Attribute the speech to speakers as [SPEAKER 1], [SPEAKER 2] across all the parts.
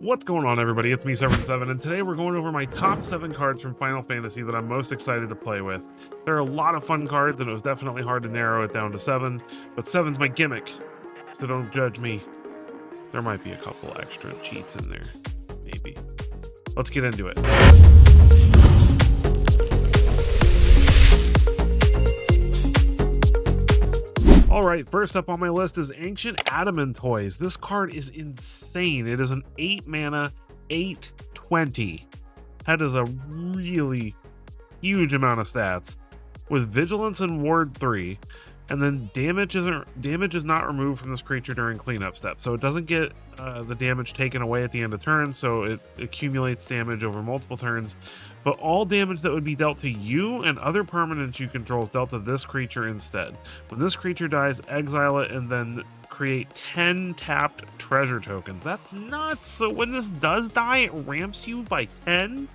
[SPEAKER 1] What's going on, everybody? It's me, 77, and today we're going over my top 7 cards from Final Fantasy that I'm most excited to play with. There are a lot of fun cards, and it was definitely hard to narrow it down to 7, but 7's my gimmick, so don't judge me. There might be a couple extra cheats in there, maybe. Let's get into it. Alright, first up on my list is Ancient Adamant Toys. This card is insane. It is an 8 mana, 8/20. That is a really huge amount of stats. With Vigilance and Ward 3, and then damage is not removed from this creature during cleanup step. So it doesn't get the damage taken away at the end of turn, so it accumulates damage over multiple turns. But all damage that would be dealt to you and other permanents you control is dealt to this creature instead. When this creature dies, exile it and then create 10 tapped treasure tokens. That's nuts! So when this does die, it ramps you by 10?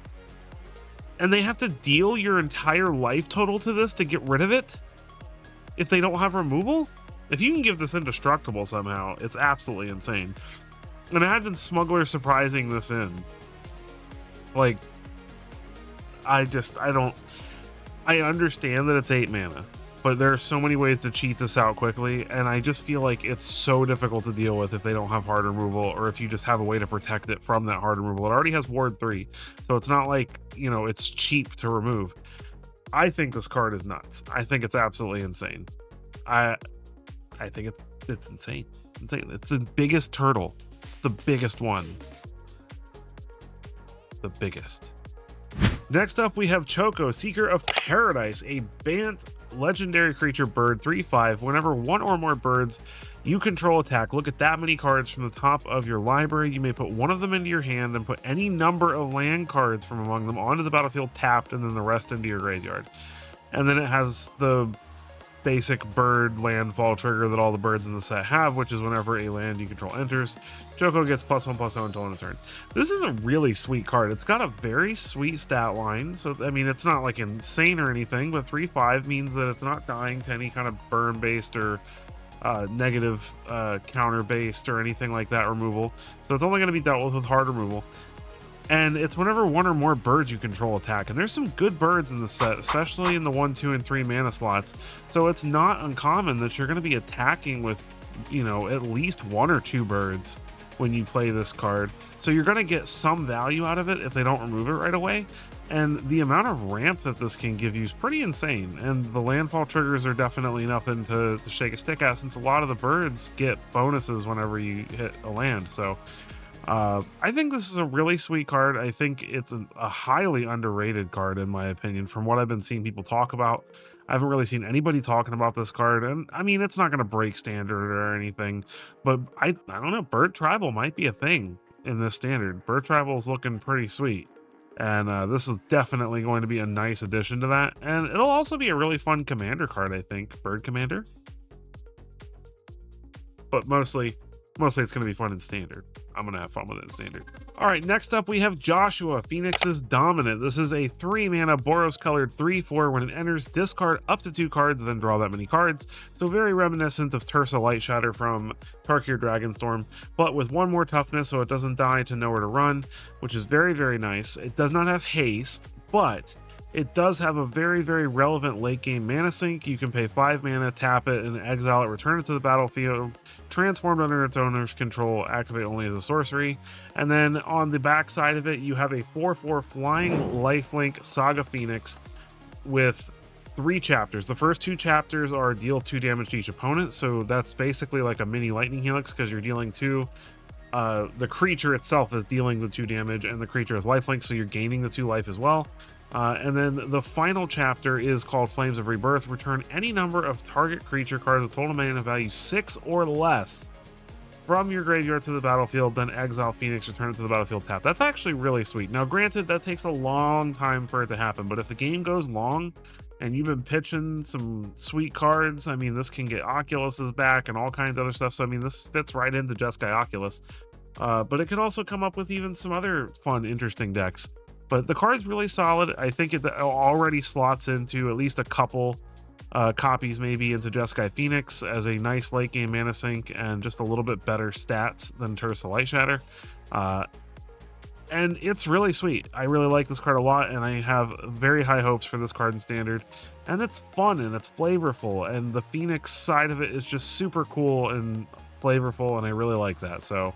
[SPEAKER 1] And they have to deal your entire life total to this to get rid of it? If they don't have removal? If you can give this indestructible somehow, it's absolutely insane. And imagine Smuggler surprising this in. Like, I understand that it's 8 mana, but there are so many ways to cheat this out quickly, and I just feel like it's so difficult to deal with if they don't have hard removal, or if you just have a way to protect it from that hard removal. It already has Ward 3, so it's not like, you know, it's cheap to remove. I think this card is nuts. I think it's absolutely insane. I think it's insane. It's the biggest turtle. It's the biggest one. The biggest. Next up, we have Choco, Seeker of Paradise, a Bant legendary creature bird, 3/5. Whenever one or more birds you control attack, look at that many cards from the top of your library. You may put one of them into your hand and put any number of land cards from among them onto the battlefield tapped, and then the rest into your graveyard. And then it has the basic bird landfall trigger that all the birds in the set have, which is whenever a land you control enters, Choco gets +1/+0 until end of turn. This is a really sweet card. It's got a very sweet stat line. So, I mean, it's not like insane or anything, but 3/5 means that it's not dying to any kind of burn based or negative counter based or anything like that removal. So it's only going to be dealt with hard removal. And it's whenever one or more birds you control attack. And there's some good birds in the set, especially in the 1, 2, and 3 mana slots. So it's not uncommon that you're going to be attacking with, you know, at least 1 or 2 birds when you play this card. So you're going to get some value out of it if they don't remove it right away. And the amount of ramp that this can give you is pretty insane. And the landfall triggers are definitely nothing to shake a stick at, since a lot of the birds get bonuses whenever you hit a land. So I think this is a really sweet card. I think it's a highly underrated card, in my opinion, from what I've been seeing people talk about. I haven't really seen anybody talking about this card, and I mean, it's not going to break standard or anything, but I don't know, Bird Tribal might be a thing in this standard. Bird Tribal is looking pretty sweet, and this is definitely going to be a nice addition to that, and it'll also be a really fun commander card, I think. Bird Commander, but mostly it's going to be fun in standard. I'm going to have fun with it in standard. All right, next up we have Joshua, Phoenix's Dominant. This is a 3 mana Boros colored 3/4. When it enters, discard up to 2 cards, then draw that many cards. So very reminiscent of Tersa Lightshatter from Tarkir Dragonstorm, but with 1 more toughness, so it doesn't die to nowhere to run, which is very, very nice. It does not have haste, but it does have a very, very relevant late game mana sink. You can pay 5 mana, tap it, and exile it, return it to the battlefield, transformed under its owner's control, activate only as a sorcery. And then on the back side of it, you have a 4/4 flying lifelink Saga Phoenix with 3 chapters. The first 2 chapters are deal 2 damage to each opponent, so that's basically like a mini lightning helix, because you're dealing 2. The creature itself is dealing the 2 damage, and the creature has lifelink, so you're gaining the 2 life as well. And then the final chapter is called Flames of Rebirth. Return any number of target creature cards with total mana value 6 or less from your graveyard to the battlefield, then exile Phoenix, return it to the battlefield tap. That's actually really sweet. Now, granted, that takes a long time for it to happen, but if the game goes long and you've been pitching some sweet cards, I mean, this can get Oculuses back and all kinds of other stuff. So, I mean, this fits right into Jeskai Oculus. But it could also come up with even some other fun, interesting decks. But the card's really solid. I think it already slots into at least a couple copies maybe into Jeskai Phoenix as a nice late game mana sink and just a little bit better stats than Tersa Lightshatter. And it's really sweet. I really like this card a lot, and I have very high hopes for this card in Standard. And it's fun and it's flavorful, and the Phoenix side of it is just super cool and flavorful, and I really like that. So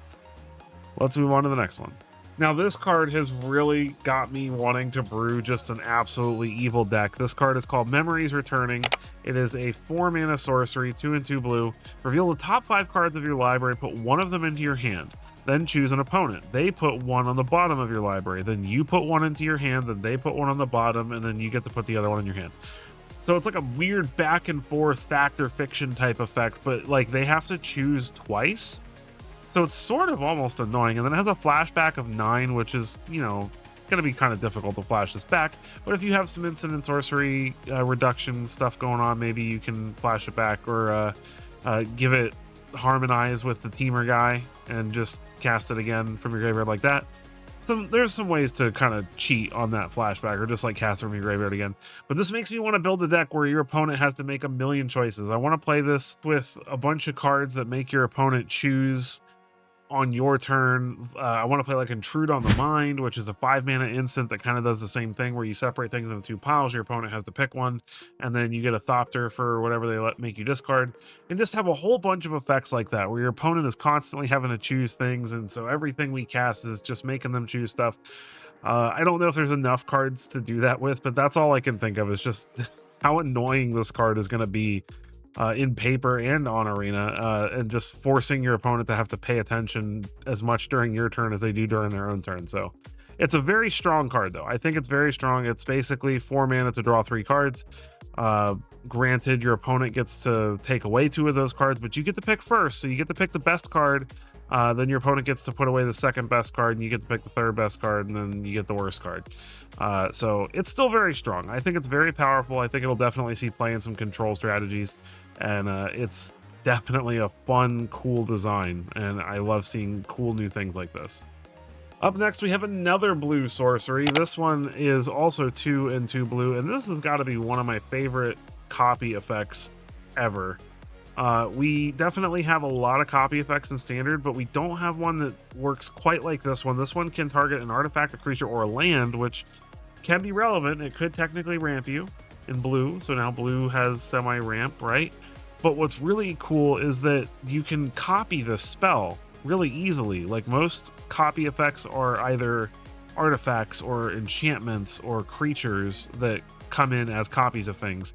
[SPEAKER 1] let's move on to the next one. Now, this card has really got me wanting to brew just an absolutely evil deck. This card is called Memories Returning. It is a 4-mana sorcery, 2 and 2 blue. Reveal the top 5 cards of your library, put one of them into your hand. Then choose an opponent. They put one on the bottom of your library. Then you put one into your hand, then they put one on the bottom, and then you get to put the other one in your hand. So it's like a weird back and forth fact or fiction type effect, but like they have to choose twice. So it's sort of almost annoying. And then it has a flashback of 9, which is, you know, going to be kind of difficult to flash this back. But if you have some instant and sorcery reduction stuff going on, maybe you can flash it back, or give it harmonize with the teamer guy and just cast it again from your graveyard like that. So there's some ways to kind of cheat on that flashback, or just like cast it from your graveyard again. But this makes me want to build a deck where your opponent has to make a million choices. I want to play this with a bunch of cards that make your opponent choose on your turn. I want to play like Intrude on the Mind, which is a 5-mana instant that kind of does the same thing, where you separate things into 2 piles. Your opponent has to pick one, and then you get a Thopter for whatever they make you discard, and just have a whole bunch of effects like that, where your opponent is constantly having to choose things, and so everything we cast is just making them choose stuff. I don't know if there's enough cards to do that with, but that's all I can think of, is just how annoying this card is going to be in paper and on Arena, and just forcing your opponent to have to pay attention as much during your turn as they do during their own turn. So it's a very strong card, though. I think it's very strong. It's basically 4 mana to draw 3 cards. Granted, your opponent gets to take away 2 of those cards, but you get to pick first, so you get to pick the best card. Then your opponent gets to put away the second best card, and you get to pick the third best card, and then you get the worst card. So it's still very strong. I think it's very powerful. I think it'll definitely see play in some control strategies, and it's definitely a fun, cool design, and I love seeing cool new things like this. Up next, we have another blue sorcery. This one is also 2 and 2 blue, and this has got to be one of my favorite copy effects ever. We definitely have a lot of copy effects in Standard, but we don't have one that works quite like this one. This one can target an artifact, a creature, or a land, which can be relevant. It could technically ramp you in blue, so now blue has semi-ramp, right? But what's really cool is that you can copy this spell really easily. Like, most copy effects are either artifacts or enchantments or creatures that come in as copies of things.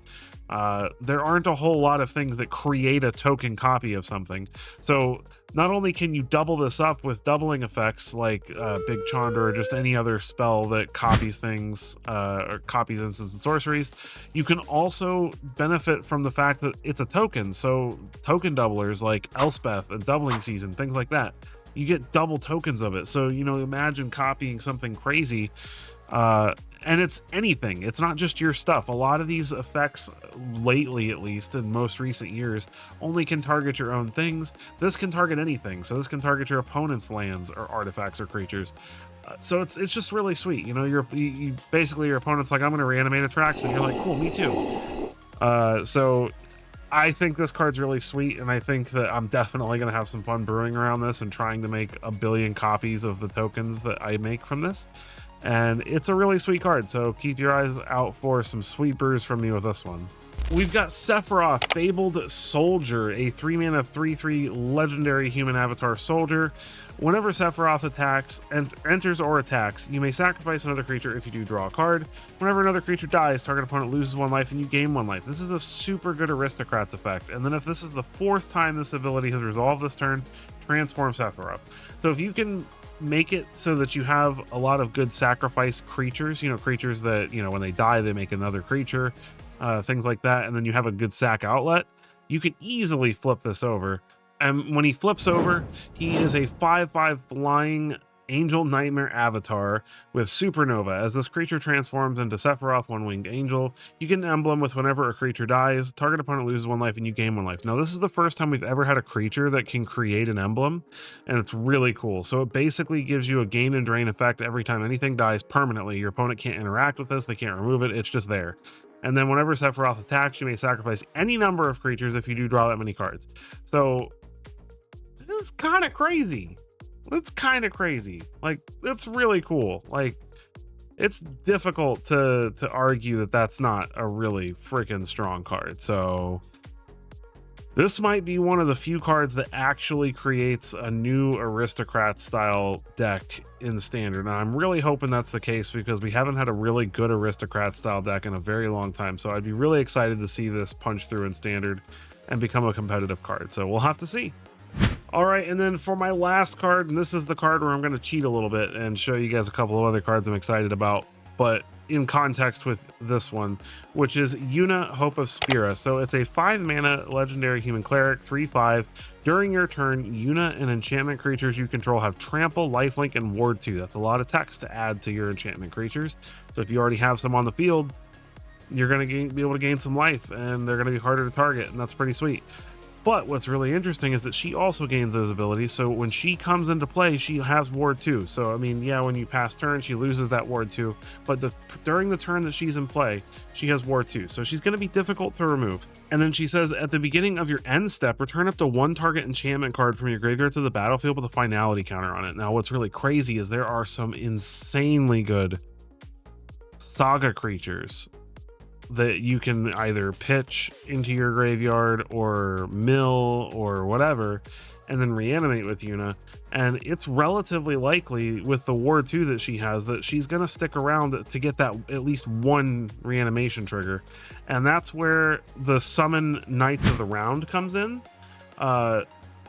[SPEAKER 1] There aren't a whole lot of things that create a token copy of something. So not only can you double this up with doubling effects like Big Chandra, or just any other spell that copies things, or copies instants and sorceries, you can also benefit from the fact that it's a token. So token doublers like Elspeth and Doubling Season, things like that, you get double tokens of it. So, you know, imagine copying something crazy. And it's anything. It's not just your stuff. A lot of these effects, lately at least, in most recent years, only can target your own things. This can target anything. So this can target your opponent's lands or artifacts or creatures. So it's just really sweet. You know, you basically, your opponent's like, I'm going to reanimate a Trax, and you're like, cool, me too. So I think this card's really sweet, and I think that I'm definitely going to have some fun brewing around this and trying to make a billion copies of the tokens that I make from this. And it's a really sweet card, so keep your eyes out for some sweet brews from me with this one. We've got Sephiroth, Fabled Soldier, a 3-mana 3/3 legendary human avatar soldier. Whenever Sephiroth enters or attacks, you may sacrifice another creature. If you do, draw a card. Whenever another creature dies, target opponent loses 1 life and you gain 1 life. This is a super good Aristocrats effect. And then if this is the 4th time this ability has resolved this turn, transform Sephiroth. So if you can make it so that you have a lot of good sacrifice creatures, you know, creatures that, you know, when they die, they make another creature, things like that, and then you have a good sack outlet, you can easily flip this over. And when he flips over, he is a 5/5 flying Angel Nightmare avatar with Supernova. As this creature transforms into Sephiroth, one-winged angel, you get an emblem with whenever a creature dies, target opponent loses 1 life and you gain 1 life. Now, this is the first time we've ever had a creature that can create an emblem, and it's really cool. So it basically gives you a gain and drain effect every time anything dies permanently. Your opponent can't interact with this, they can't remove it, it's just there. And then whenever Sephiroth attacks, you may sacrifice any number of creatures if you do draw that many cards. So it's kind of crazy. It's kind of crazy. Like, it's really cool. Like, it's difficult to argue that that's not a really freaking strong card. So this might be one of the few cards that actually creates a new aristocrat style deck in standard. And I'm really hoping that's the case because we haven't had a really good aristocrat style deck in a very long time. So I'd be really excited to see this punch through in standard and become a competitive card. So we'll have to see. All right, and then for my last card, and this is the card where I'm going to cheat a little bit and show you guys a couple of other cards I'm excited about, but in context with this one, which is Yuna, Hope of Spira. So it's a 5-mana legendary human cleric, 3/5. During your turn, Yuna and enchantment creatures you control have trample, lifelink, and ward 2. That's a lot of text to add to your enchantment creatures. So if you already have some on the field, you're going to be able to gain some life, and they're going to be harder to target, and that's pretty sweet. But what's really interesting is that she also gains those abilities. So when she comes into play, she has ward 2. So, I mean, yeah, when you pass turn, she loses that ward 2. But during the turn that she's in play, she has ward 2. So she's going to be difficult to remove. And then she says, at the beginning of your end step, return up to 1 target enchantment card from your graveyard to the battlefield with a finality counter on it. Now, what's really crazy is there are some insanely good saga creatures that you can either pitch into your graveyard or mill or whatever and then reanimate with Yuna. And it's relatively likely with the ward 2 that she has that she's going to stick around to get that at least 1 reanimation trigger. And that's where the summon Knights of the Round comes in,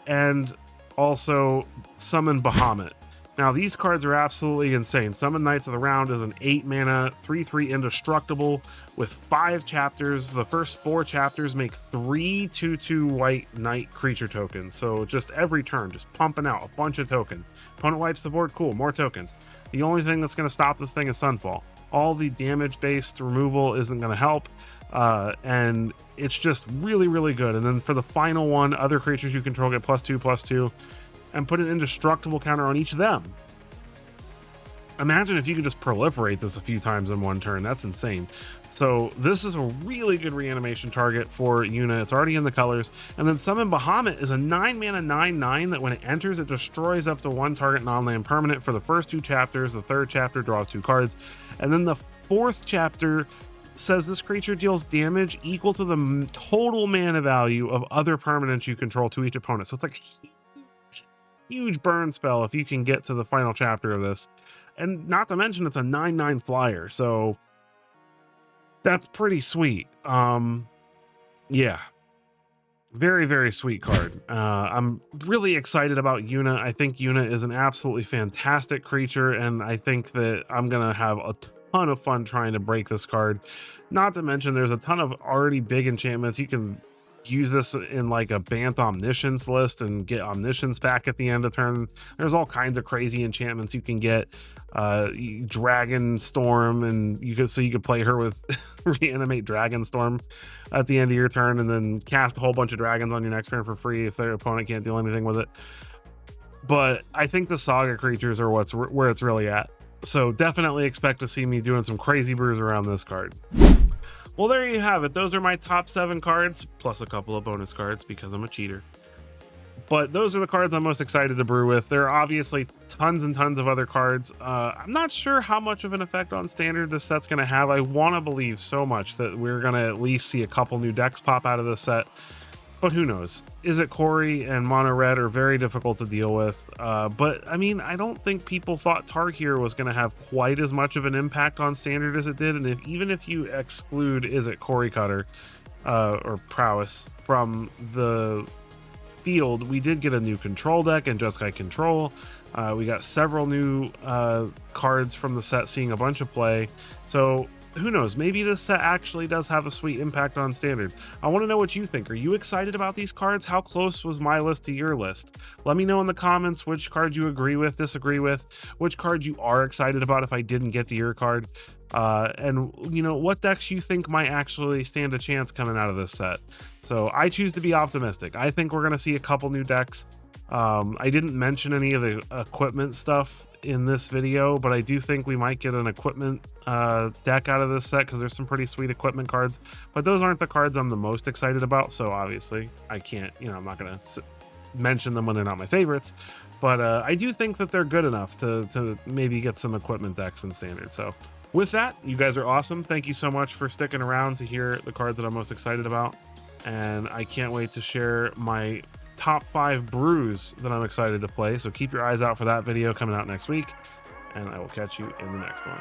[SPEAKER 1] and also summon Bahamut. Now, these cards are absolutely insane. Summon Knights of the Round is an 8-mana, 3/3 indestructible with 5 chapters. The first 4 chapters make 3 2/2 white knight creature tokens. So just every turn, just pumping out a bunch of tokens. Opponent wipes the board, cool, more tokens. The only thing that's going to stop this thing is Sunfall. All the damage-based removal isn't going to help. And it's just really, really good. And then for the final one, other creatures you control get +2/+2. And put an indestructible counter on each of them. Imagine if you could just proliferate this a few times in one turn. That's insane. So this is a really good reanimation target for Yuna. It's already in the colors. And then Summon Bahamut is a 9-mana 9/9 that when it enters, it destroys up to 1 target non-land permanent for the first 2 chapters. The 3rd chapter draws 2 cards. And then the 4th chapter says this creature deals damage equal to the total mana value of other permanents you control to each opponent. So it's like huge burn spell if you can get to the final chapter of this. And not to mention it's a 9/9 flyer, so that's pretty sweet. Yeah, very, very sweet card. I'm really excited about Yuna. I think Yuna is an absolutely fantastic creature, and I think that I'm gonna have a ton of fun trying to break this card. Not to mention there's a ton of already big enchantments. You can use this in like a Bant Omniscience list and get Omniscience back at the end of turn. There's all kinds of crazy enchantments you can get. Dragon Storm, and you could play her with reanimate Dragon Storm at the end of your turn and then cast a whole bunch of dragons on your next turn for free if their opponent can't do anything with it. But I think the saga creatures are where it's really at. So definitely expect to see me doing some crazy brews around this card. Well, there you have it. Those are my top 7 cards, plus a couple of bonus cards because I'm a cheater. But those are the cards I'm most excited to brew with. There are obviously tons and tons of other cards. I'm not sure how much of an effect on standard this set's going to have. I want to believe so much that we're going to at least see a couple new decks pop out of this set. But who knows? Is it Corey and Mono Red are very difficult to deal with. But I mean, I don't think people thought Tarkir was going to have quite as much of an impact on standard as it did. And even if you exclude Is it Corey Cutter or Prowess from the field, we did get a new control deck and Jeskai Control. We got several new cards from the set seeing a bunch of play. So who knows? Maybe this set actually does have a sweet impact on standard. I want to know what you think. Are you excited about these cards? How close was my list to your list? Let me know in the comments which card you agree with, disagree with, which card you are excited about if I didn't get to your card. And you know, what decks you think might actually stand a chance coming out of this set. So I choose to be optimistic. I think we're going to see a couple new decks. I didn't mention any of the equipment stuff in this video, but I do think we might get an equipment deck out of this set because there's some pretty sweet equipment cards, but those aren't the cards I'm the most excited about. So obviously I can't, I'm not going to mention them when they're not my favorites. but I do think that they're good enough to maybe get some equipment decks in standard. So with that, you guys are awesome. Thank you so much for sticking around to hear the cards that I'm most excited about, and I can't wait to share my top 5 brews that I'm excited to play. So keep your eyes out for that video coming out next week, and I will catch you in the next one.